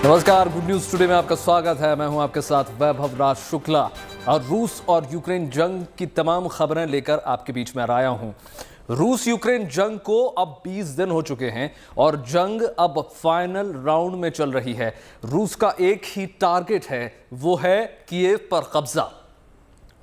नमस्कार, good news today में आपका स्वागत है। मैं हूं आपके साथ वैभव राज शुक्ला और रूस और यूक्रेन जंग की तमाम खबरें लेकर आपके बीच में आया हूं। रूस यूक्रेन जंग को अब 20 दिन हो चुके हैं और जंग अब फाइनल राउंड में चल रही है। रूस का एक ही टारगेट है, वो है कीव पर कब्जा,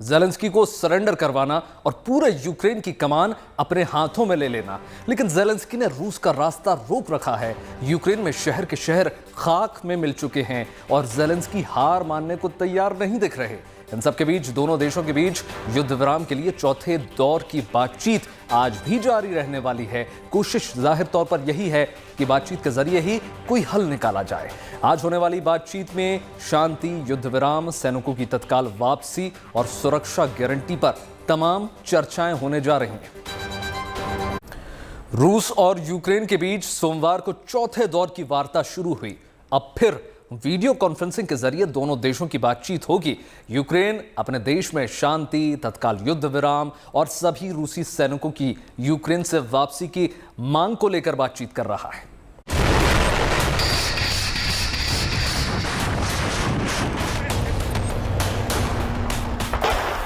ज़ेलेंस्की को सरेंडर करवाना और पूरे यूक्रेन की कमान अपने हाथों में ले लेना। लेकिन ज़ेलेंस्की ने रूस का रास्ता रोक रखा है। यूक्रेन में शहर के शहर खाक में मिल चुके हैं और ज़ेलेंस्की हार मानने को तैयार नहीं दिख रहे। इन सब के बीच दोनों देशों के बीच युद्ध विराम के लिए चौथे दौर की बातचीत आज भी जारी रहने वाली है। कोशिश जाहिर तौर पर यही है कि बातचीत के जरिए ही कोई हल निकाला जाए। आज होने वाली बातचीत में शांति, युद्ध विराम, सैनिकों की तत्काल वापसी और सुरक्षा गारंटी पर तमाम चर्चाएं होने जा रही हैं। रूस और यूक्रेन के बीच सोमवार को चौथे दौर की वार्ता शुरू हुई। अब फिर वीडियो कॉन्फ्रेंसिंग के जरिए दोनों देशों की बातचीत होगी। यूक्रेन अपने देश में शांति, तत्काल युद्ध विराम और सभी रूसी सैनिकों की यूक्रेन से वापसी की मांग को लेकर बातचीत कर रहा है।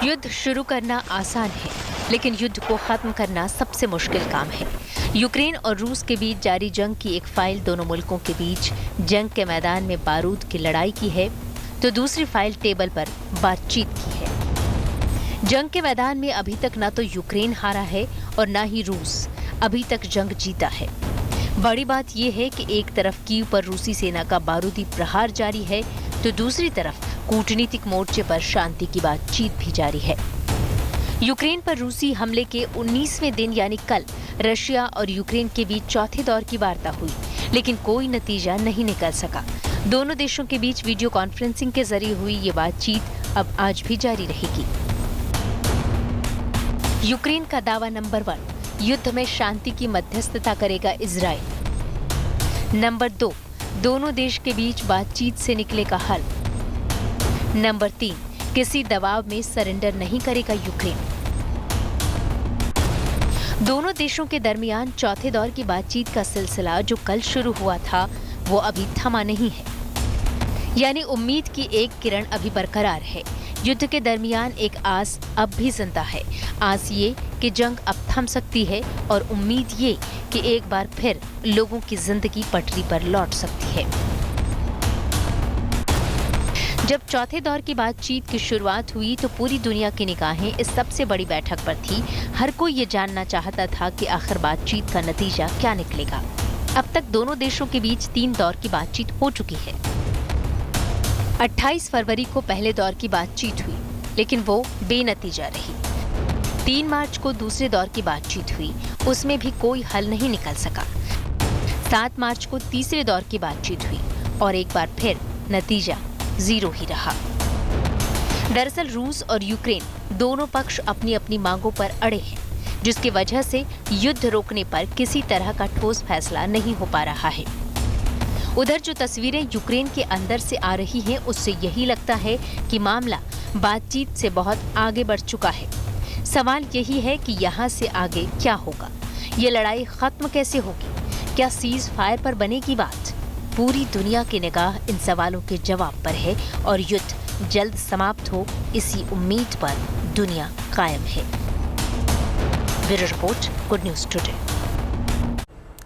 युद्ध शुरू करना आसान है, लेकिन युद्ध को खत्म करना सबसे मुश्किल काम है। यूक्रेन और रूस के बीच जारी जंग की एक फाइल दोनों मुल्कों के बीच जंग के मैदान में बारूद की लड़ाई की है, तो दूसरी फाइल टेबल पर बातचीत की है। जंग के मैदान में अभी तक ना तो यूक्रेन हारा है और ना ही रूस अभी तक जंग जीता है। बड़ी बात यह है कि एक तरफ कीव पर रूसी सेना का बारूदी प्रहार जारी है, तो दूसरी तरफ कूटनीतिक मोर्चे पर शांति की बातचीत भी जारी है। यूक्रेन पर रूसी हमले के 19वें दिन यानी कल रशिया और यूक्रेन के बीच चौथे दौर की वार्ता हुई, लेकिन कोई नतीजा नहीं निकल सका। दोनों देशों के बीच वीडियो कॉन्फ्रेंसिंग के जरिए हुई ये बातचीत अब आज भी जारी रहेगी। यूक्रेन का दावा नंबर 1, युद्ध में शांति की मध्यस्थता करेगा इजराइल। नंबर 2, दोनों देश के बीच बातचीत से निकलेगा हल। नंबर 3, किसी दबाव में सरेंडर नहीं करेगा यूक्रेन। दोनों देशों के दरमियान चौथे दौर की बातचीत का सिलसिला जो कल शुरू हुआ था, वो अभी थमा नहीं है। यानी उम्मीद की एक किरण अभी बरकरार है। युद्ध के दरमियान एक आस अब भी जिंदा है। आस ये कि जंग अब थम सकती है और उम्मीद ये कि एक बार फिर लोगों की जिंदगी पटरी पर लौट सकती है। जब चौथे दौर की बातचीत की शुरुआत हुई तो पूरी दुनिया की निगाहें इस सबसे बड़ी बैठक पर थी। हर कोई ये जानना चाहता था कि आखिर बातचीत का नतीजा क्या निकलेगा। अब तक दोनों देशों के बीच 3 दौर की बातचीत हो चुकी है। 28 फरवरी को पहले दौर की बातचीत हुई, लेकिन वो बेनतीजा रही। 3 मार्च को दूसरे दौर की बातचीत हुई, उसमें भी कोई हल नहीं निकल सका। 7 मार्च को तीसरे दौर की बातचीत हुई और एक बार फिर नतीजा 0 ही रहा। दरअसल रूस और यूक्रेन दोनों पक्ष अपनी अपनी मांगों पर अड़े हैं, जिसकी वजह से युद्ध रोकने पर किसी तरह का ठोस फैसला नहीं हो पा रहा है। उधर जो तस्वीरें यूक्रेन के अंदर से आ रही हैं, उससे यही लगता है कि मामला बातचीत से बहुत आगे बढ़ चुका है। सवाल यही है कि यहाँ से आगे क्या होगा, ये लड़ाई खत्म कैसे होगी, क्या सीज फायर पर बनेगी बात? पूरी दुनिया की निगाह इन सवालों के जवाब पर है और युद्ध जल्द समाप्त हो, इसी उम्मीद पर दुनिया कायम है। Bureau report, good news today.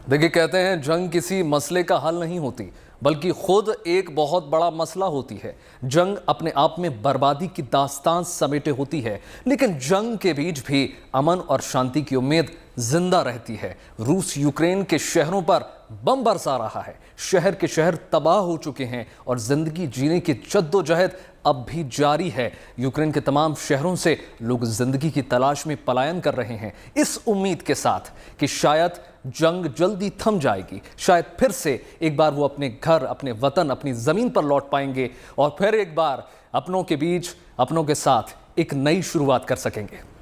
देखिए, कहते हैं जंग किसी मसले का हल नहीं होती, बल्कि खुद एक बहुत बड़ा मसला होती है। जंग अपने आप में बर्बादी की दास्तान समेटे होती है, लेकिन जंग के बीच भी अमन और शांति की उम्मीद जिंदा रहती है। रूस यूक्रेन के शहरों पर बम बरसा रहा है, शहर के शहर तबाह हो चुके हैं और जिंदगी जीने की जद्दोजहद अब भी जारी है। यूक्रेन के तमाम शहरों से लोग जिंदगी की तलाश में पलायन कर रहे हैं, इस उम्मीद के साथ कि शायद जंग जल्दी थम जाएगी, शायद फिर से एक बार वो अपने घर, अपने वतन, अपनी जमीन पर लौट पाएंगे और फिर एक बार अपनों के बीच, अपनों के साथ एक नई शुरुआत कर सकेंगे।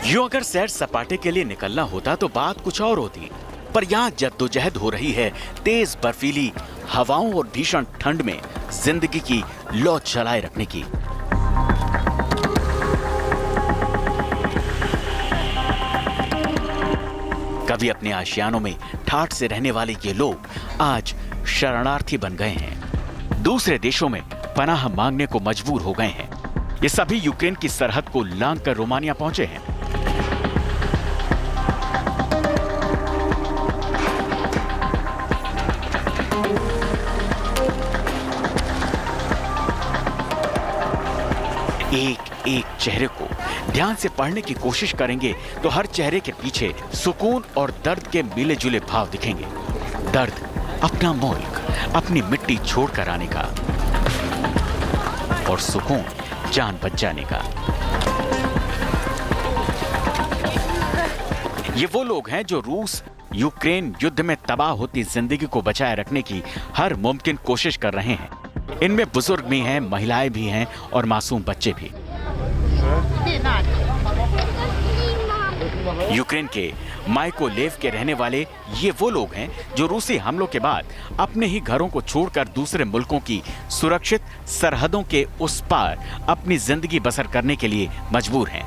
यूं अगर सैर सपाटे के लिए निकलना होता तो बात कुछ और होती, पर यहाँ जद्दोजहद हो रही है तेज बर्फीली हवाओं और भीषण ठंड में जिंदगी की लौ जलाए रखने की। कभी अपने आशियानों में ठाठ से रहने वाले ये लोग आज शरणार्थी बन गए हैं, दूसरे देशों में पनाह मांगने को मजबूर हो गए हैं। ये सभी यूक्रेन की सरहद को लांघ कर रोमानिया पहुंचे हैं। एक एक चेहरे को ध्यान से पढ़ने की कोशिश करेंगे तो हर चेहरे के पीछे सुकून और दर्द के मिले जुले भाव दिखेंगे। दर्द अपना मुल्क, अपनी मिट्टी छोड़कर आने का, और सुकून जान बच जाने का। ये वो लोग हैं जो रूस यूक्रेन युद्ध में तबाह होती जिंदगी को बचाए रखने की हर मुमकिन कोशिश कर रहे हैं। इनमें बुजुर्ग भी हैं, महिलाएं भी हैं और मासूम बच्चे भी। यूक्रेन के माइकोलेव के रहने वाले ये वो लोग हैं जो रूसी हमलों के बाद अपने ही घरों को छोड़कर दूसरे मुल्कों की सुरक्षित सरहदों के उस पार अपनी जिंदगी बसर करने के लिए मजबूर हैं।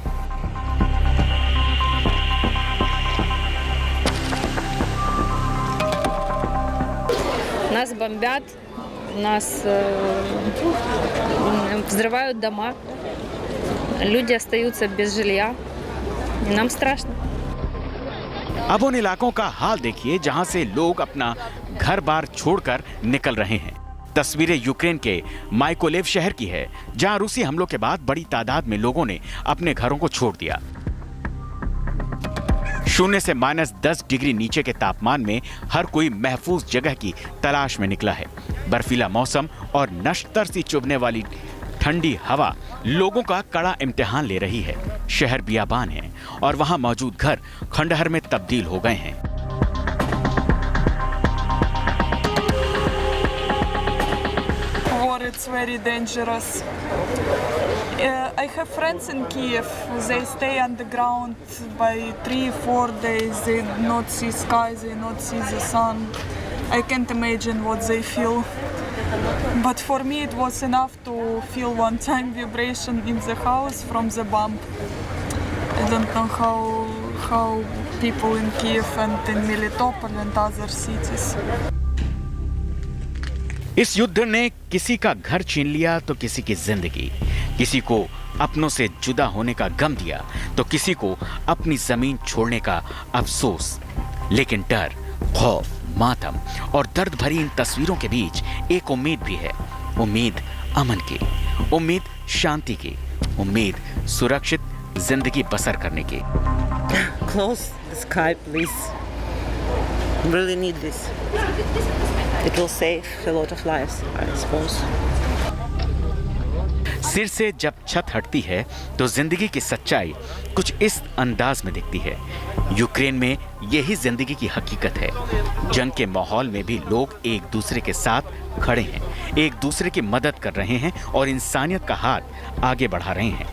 Нас бомбят, нас взрывают дома, люди остаются без жилья. Нам страшно. अब उन इलाकों का हाल देखिए जहां से लोग अपना घर बार छोड़कर निकल रहे हैं। तस्वीरें यूक्रेन के माइकोलेव शहर की है, जहां रूसी हमलों के बाद बड़ी तादाद में लोगों ने अपने घरों को छोड़ दिया। 0 से -10 डिग्री नीचे के तापमान में हर कोई महफूज जगह की तलाश में निकला है। बर्फीला मौसम और नश्तर सी चुभने वाली ठंडी हवा लोगों का कड़ा इम्तिहान ले रही है। शहर बियाबान है और वहां मौजूद घर खंडहर में तब्दील हो गए हैं। War, it's very dangerous. I have friends in Kiev. They stay underground by 3-4 days. They not see sky, they not see the sun. I can't imagine what they feel. But for me it was enough to feel one time vibration in the house from the bomb. I don't know how people in Kiev and in Melitopol and other cities. इस युद्ध ने किसी का घर छीन लिया तो किसी की जिंदगी, किसी को अपनों से जुदा होने का गम दिया तो किसी को अपनी जमीन छोड़ने का अफसोस। लेकिन डर, खौफ, मातम और दर्द भरी इन तस्वीरों के बीच एक उम्मीद भी है। उम्मीद अमन की, उम्मीद शांति की, उम्मीद सुरक्षित जिंदगी बसर करने की। Close the sky, please. Really need this. It will save a lot of lives, I suppose. सिर से जब छत हटती है तो जिंदगी की सच्चाई कुछ इस अंदाज में दिखती है। यूक्रेन में यही जिंदगी की हकीकत है। जंग के माहौल में भी लोग एक दूसरे के साथ खड़े हैं, एक दूसरे की मदद कर रहे हैं और इंसानियत का हाथ आगे बढ़ा रहे हैं।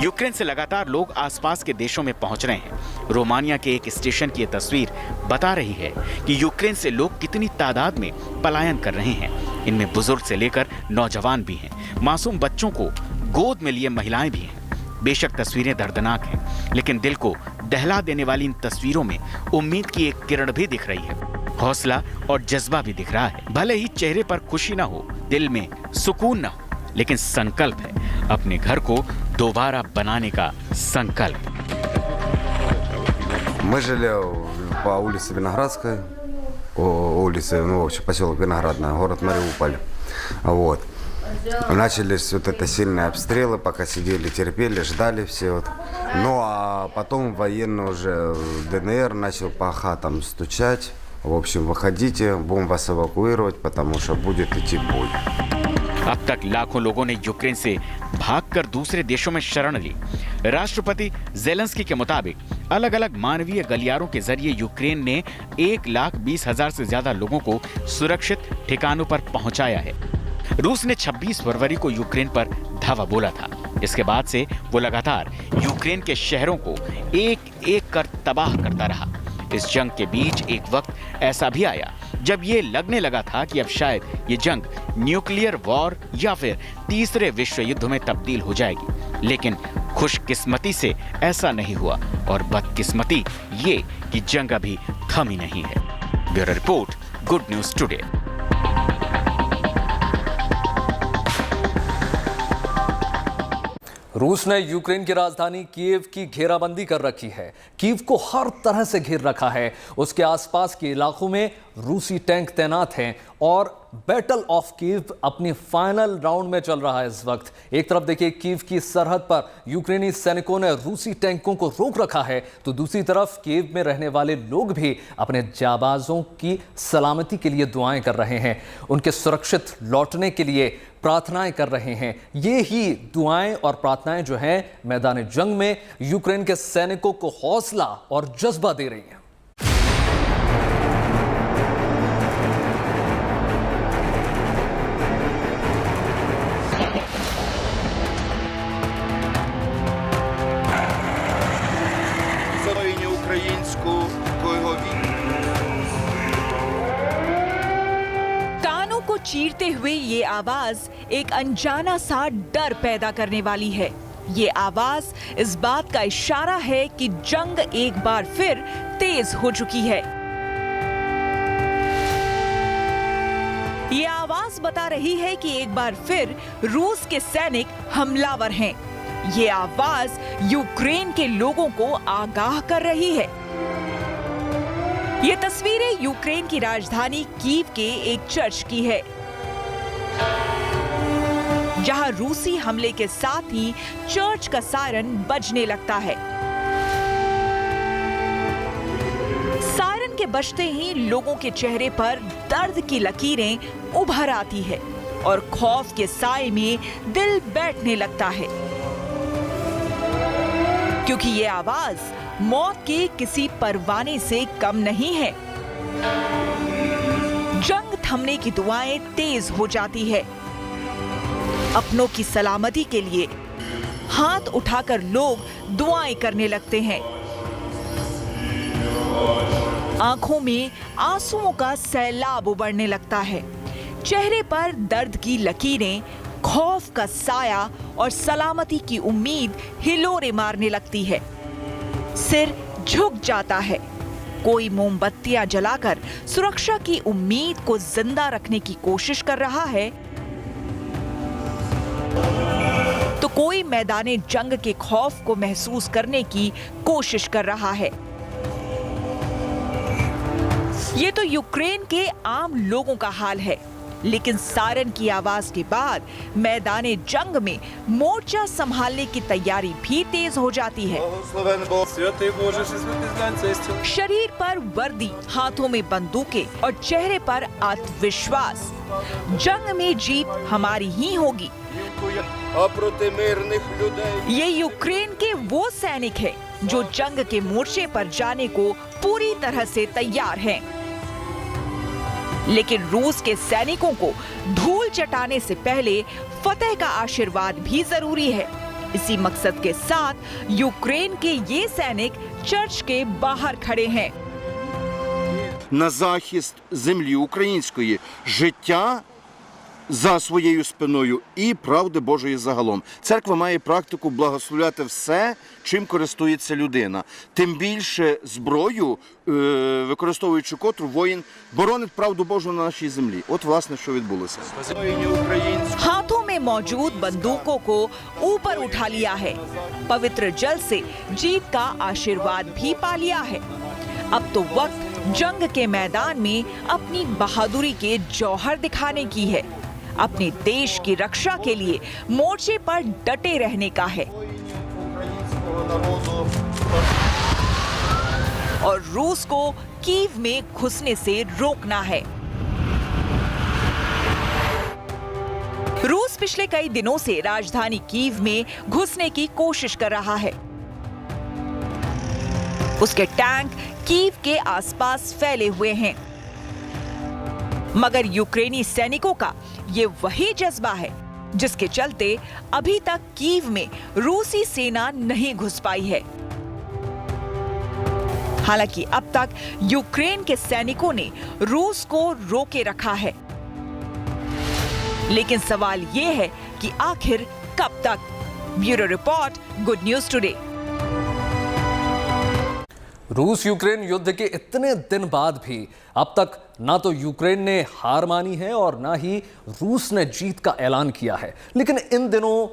यूक्रेन से लगातार लोग आसपास के देशों में पहुंच रहे हैं। रोमानिया के एक स्टेशन की यह तस्वीर बता रही है कि यूक्रेन से लोग कितनी तादाद में पलायन कर रहे हैं। इनमें बुजुर्ग से लेकर नौजवान भी हैं, मासूम बच्चों को गोद में लिए महिलाएं भी हैं। बेशक तस्वीरें दर्दनाक हैं, लेकिन दिल को दहला देने वाली इन तस्वीरों में उम्मीद की एक किरण भी दिख रही है, हौसला और जज्बा भी दिख रहा है। भले ही चेहरे पर खुशी ना हो, दिल में सुकून ना हो, लेकिन संकल्प है अपने घर को दोबारा बनाने का संकल्प। Мы жили по улице Виноградской, улице, ну, в общем, поселок Виноградная, город Мариуполь. Вот. Начались вот это сильные обстрелы, пока сидели, терпели, ждали все. Вот. Ну, а потом военный уже ДНР начал по хатам стучать. В общем, выходите, будем вас эвакуировать, потому что будет идти бой. अब तक लाखों लोगों ने यूक्रेन से भागकर दूसरे देशों में शरण ली। राष्ट्रपति ज़ेलेंस्की के मुताबिक अलग अलग मानवीय गलियारों के जरिए यूक्रेन ने 1,20,000 से ज्यादा लोगों को सुरक्षित ठिकानों पर पहुंचाया है। रूस ने 26 फरवरी को यूक्रेन पर धावा बोला था। इसके बाद से वो लगातार यूक्रेन के शहरों को एक एक कर तबाह करता रहा। इस जंग के बीच एक वक्त ऐसा भी आया जब ये लगने लगा था कि अब शायद ये जंग न्यूक्लियर वॉर या फिर तीसरे विश्व युद्ध में तब्दील हो जाएगी, लेकिन खुशकिस्मती से ऐसा नहीं हुआ और बदकिस्मती ये कि जंग अभी थमी नहीं है। Bureau report, good news today. रूस ने यूक्रेन की राजधानी कीव की घेराबंदी कर रखी है। कीव को हर तरह से घेर रखा है। उसके आसपास के इलाकों में रूसी टैंक तैनात हैं और बैटल ऑफ कीव अपनी फाइनल राउंड में चल रहा है इस वक्त। एक तरफ देखिए कीव की सरहद पर यूक्रेनी सैनिकों ने रूसी टैंकों को रोक रखा है, तो दूसरी तरफ कीव में रहने वाले लोग भी अपने जाबाजों की सलामती के लिए दुआएं कर रहे हैं, उनके सुरक्षित लौटने के लिए प्रार्थनाएं कर रहे हैं। ये ही दुआएं और प्रार्थनाएं जो हैं मैदान जंग में यूक्रेन के सैनिकों को हौसला और जज्बा दे रही हैं। कानों को चीरते हुए ये आवाज एक अनजाना सा डर पैदा करने वाली है। ये आवाज इस बात का इशारा है कि जंग एक बार फिर तेज हो चुकी है। ये आवाज बता रही है कि एक बार फिर रूस के सैनिक हमलावर हैं। ये आवाज यूक्रेन के लोगों को आगाह कर रही है। ये तस्वीरें यूक्रेन की राजधानी कीव के एक चर्च की है, जहां रूसी हमले के साथ ही चर्च का सायरन बजने लगता है। सायरन के बजते ही लोगों के चेहरे पर दर्द की लकीरें उभर आती है और खौफ के साए में दिल बैठने लगता है, क्योंकि ये आवाज मौत के किसी परवाने से कम नहीं है। जंग थमने की दुआएं तेज हो जाती है। अपनों की सलामती के लिए हाथ उठाकर लोग दुआएं करने लगते हैं। आंखों में आंसुओं का सैलाब उबरने लगता है। चेहरे पर दर्द की लकीरें, खौफ का साया और सलामती की उम्मीद हिलोरे मारने लगती है। सिर झुक जाता है। कोई मोमबत्तियां जलाकर सुरक्षा की उम्मीद को जिंदा रखने की कोशिश कर रहा है, तो कोई मैदाने जंग के खौफ को महसूस करने की कोशिश कर रहा है। ये तो यूक्रेन के आम लोगों का हाल है, लेकिन सायरन की आवाज के बाद मैदाने जंग में मोर्चा संभालने की तैयारी भी तेज हो जाती है। शरीर पर वर्दी, हाथों में बंदूकें और चेहरे पर आत्मविश्वास। जंग में जीत हमारी ही होगी। ये यूक्रेन के वो सैनिक हैं जो जंग के मोर्चे पर जाने को पूरी तरह से तैयार हैं। लेकिन रूस के सैनिकों को धूल चटाने से पहले फतेह का आशीर्वाद भी जरूरी है। इसी मकसद के साथ यूक्रेन के ये सैनिक चर्च के बाहर खड़े हैं। На захист землі української, життя за своєю спиною і правди Божої загалом. Церква має практику благословляти все, чим користується людина. Тим більше зброю, використовуючи котру воїн боронить правду Божу на нашій землі. От, власне, що відбулося. हाथों में मौजूद बंदूकों को ऊपर उठा लिया है। पवित्र जल से जीत का आशीर्वाद भी पा लिया है। अब तो वक्त जंग के मैदान में अपनी बहादुरी के जौहर दिखाने की है। अपने देश की रक्षा के लिए मोर्चे पर डटे रहने का है और रूस को कीव में घुसने से रोकना है। रूस पिछले कई दिनों से राजधानी कीव में घुसने की कोशिश कर रहा है। उसके टैंक कीव के आसपास फैले हुए हैं। मगर यूक्रेनी सैनिकों का ये वही जज्बा है जिसके चलते अभी तक कीव में रूसी सेना नहीं घुस पाई है। हालांकि अब तक यूक्रेन के सैनिकों ने रूस को रोके रखा है, लेकिन सवाल ये है कि आखिर कब तक? Bureau report, good news today. रूस यूक्रेन युद्ध के इतने दिन बाद भी अब तक ना तो यूक्रेन ने हार मानी है और ना ही रूस ने जीत का ऐलान किया है। लेकिन इन दिनों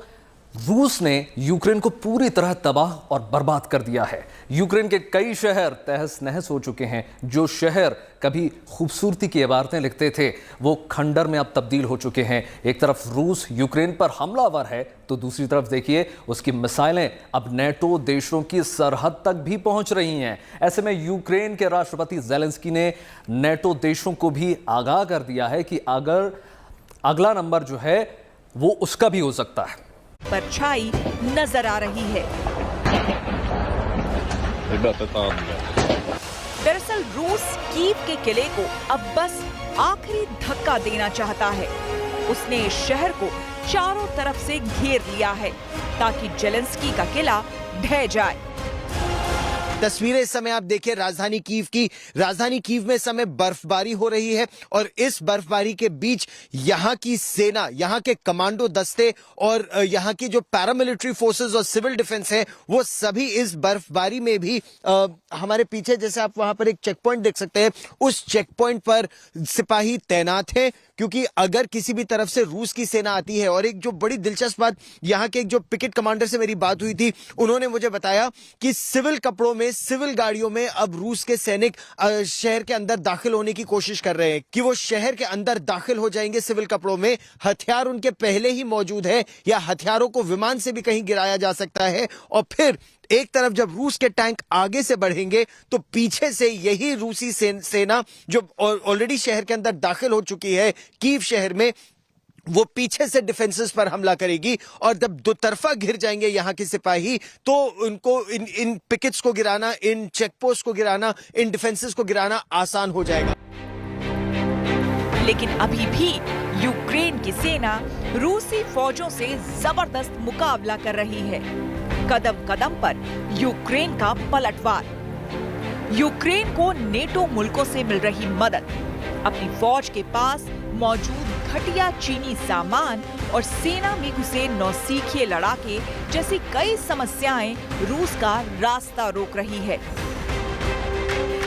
रूस ने यूक्रेन को पूरी तरह तबाह और बर्बाद कर दिया है। यूक्रेन के कई शहर तहस नहस हो चुके हैं। जो शहर कभी खूबसूरती की इबारतें लिखते थे वो खंडर में अब तब्दील हो चुके हैं। एक तरफ रूस यूक्रेन पर हमलावर है तो दूसरी तरफ देखिए उसकी मिसाइलें अब नेटो देशों की सरहद तक भी पहुंच रही हैं। ऐसे में यूक्रेन के राष्ट्रपति ज़ेलेंस्की ने नेटो देशों को भी आगाह कर दिया है कि अगर अगला नंबर जो है वो उसका भी हो सकता है। परछाई नजर आ रही है। दरअसल रूस कीव के किले को अब बस आखिरी धक्का देना चाहता है। उसने इस शहर को चारों तरफ से घेर लिया है ताकि ज़ेलेंस्की का किला ढह जाए। तस्वीरें इस समय आप देखिए राजधानी कीव की। राजधानी कीव में इस समय बर्फबारी हो रही है और इस बर्फबारी के बीच यहाँ की सेना, यहाँ के कमांडो दस्ते और यहाँ की जो पैरामिलिट्री फोर्सेस और सिविल डिफेंस है वो सभी इस बर्फबारी में भी हमारे पीछे जैसे आप वहां पर एक चेक पॉइंट देख सकते हैं, उस चेक पॉइंट पर सिपाही तैनात हैं क्योंकि अगर किसी भी तरफ से रूस की सेना आती है। और एक जो बड़ी दिलचस्प बात, यहाँ के एक जो पिकेट कमांडर से मेरी बात हुई थी, उन्होंने मुझे बताया कि सिविल कपड़ों में, सिविल गाड़ियों में अब रूस के सैनिक शहर के अंदर दाखिल होने की कोशिश कर रहे हैं कि वो शहर के अंदर दाखिल हो जाएंगे सिविल कपड़ों में। हथियार उनके पहले ही मौजूद है या हथियारों को विमान से भी कहीं गिराया जा सकता है। और फिर एक तरफ जब रूस के टैंक आगे से बढ़ेंगे तो पीछे से यही रूसी सेना जो ऑलरेडी शहर के अंदर दाखिल हो चुकी है कीव शहर में, वो पीछे से डिफेंसेस पर हमला करेगी। और जब दो तरफा घिर जाएंगे यहाँ के सिपाही तो उनको इन पिकेट्स को गिराना, इन चेकपोस्ट को गिराना, इन डिफेंसेस को गिराना आसान हो जाएगा। लेकिन अभी भी यूक्रेन की सेना रूसी फौजों से जबरदस्त मुकाबला कर रही है। कदम कदम पर यूक्रेन का पलटवार। यूक्रेन को नेटो मुल्कों से मिल रही मदद, अपनी फौज के पास मौजूद घटिया चीनी सामान और सेना में घुसे नौसिखिए लड़ाके जैसी कई समस्याएं रूस का रास्ता रोक रही है।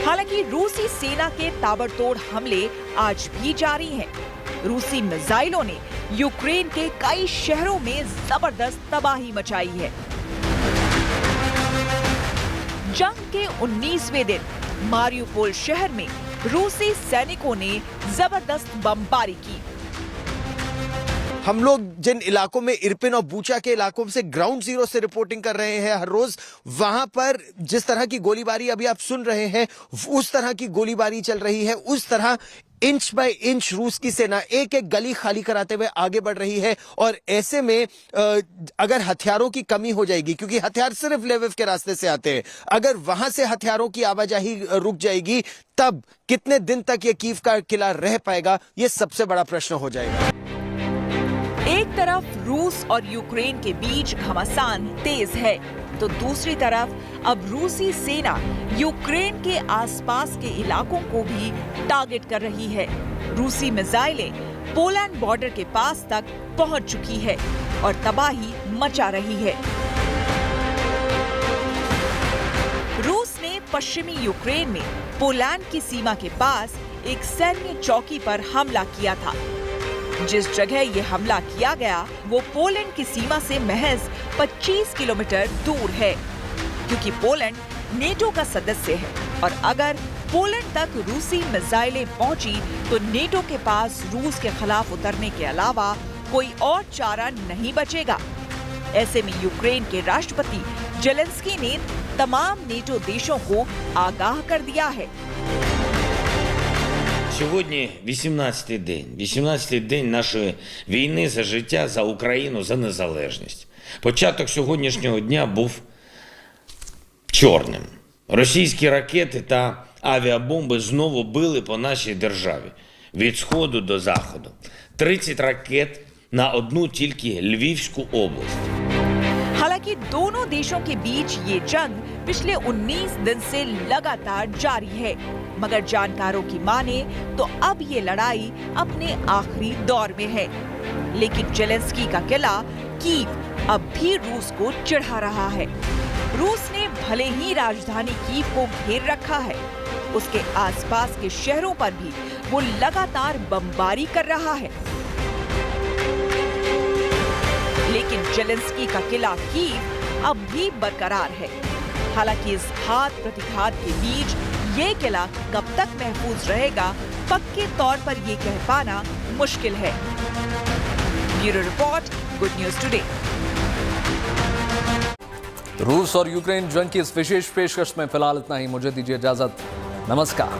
हालांकि रूसी सेना के ताबड़तोड़ हमले आज भी जारी हैं। रूसी मिसाइलों ने यूक्रेन के कई शहरों में जबरदस्त तबाही मचाई है। जंग के 19वें दिन मारियुपोल शहर में रूसी सैनिकों ने जबरदस्त बमबारी की। हम लोग जिन इलाकों में इरपिन और बूचा के इलाकों से ग्राउंड जीरो से रिपोर्टिंग कर रहे हैं हर रोज, वहां पर जिस तरह की गोलीबारी अभी आप सुन रहे हैं उस तरह की गोलीबारी चल रही है। उस तरह इंच बाय इंच रूस की सेना एक एक गली खाली कराते हुए आगे बढ़ रही है। और ऐसे में अगर हथियारों की कमी हो जाएगी, क्योंकि हथियार सिर्फ लेविव के रास्ते से आते हैं, अगर वहां से हथियारों की आवाजाही रुक जाएगी तब कितने दिन तक ये कीव का किला रह पाएगा, ये सबसे बड़ा प्रश्न हो जाएगा। एक तरफ रूस और यूक्रेन के बीच घमासान तेज है तो दूसरी तरफ अब रूसी सेना यूक्रेन के आसपास के इलाकों को भी टारगेट कर रही है। रूसी मिसाइलें पोलैंड बॉर्डर के पास तक पहुंच चुकी है और तबाही मचा रही है। रूस ने पश्चिमी यूक्रेन में पोलैंड की सीमा के पास एक सैन्य चौकी पर हमला किया था। जिस जगह ये हमला किया गया वो पोलैंड की सीमा से महज 25 किलोमीटर दूर है, क्योंकि पोलैंड नेटो का सदस्य है और अगर पोलैंड तक रूसी मिसाइलें पहुंची तो नेटो के पास रूस के खिलाफ उतरने के अलावा कोई और चारा नहीं बचेगा। ऐसे में यूक्रेन के राष्ट्रपति ज़ेलेंस्की ने तमाम नेटो देशों को आगाह कर दिया है। Сьогодні 18-й день. 18-й день нашої війни за життя, за Україну, за незалежність. Початок сьогоднішнього дня був чорним. Російські ракети та авіабомби знову били по нашій державі. від сходу до заходу. 30 ракет на одну тільки Львівську область. हालांकि दोनों देशों के बीच ये जंग पिछले 19 दिन से लगातार जारी है, मगर जानकारों की माने तो अब ये लड़ाई अपने आखिरी दौर में है। लेकिन जेलेंस्की का किला कीव अब भी रूस को चिढ़ा रहा है। रूस ने भले ही राजधानी कीव को घेर रखा है, उसके आसपास के शहरों पर भी वो लगातार बमबारी कर रहा है, लेकिन जेलेंस्की का किला कीव अब भी बरकरार है। हालांकि इस घात प्रतिघात के बीच ये किला कब तक महफूज रहेगा, पक्के तौर पर ये कह पाना मुश्किल है। Bureau report, good news today. रूस और यूक्रेन जंग की इस विशेष पेशकश में फिलहाल इतना ही। मुझे दीजिए इजाजत। नमस्कार।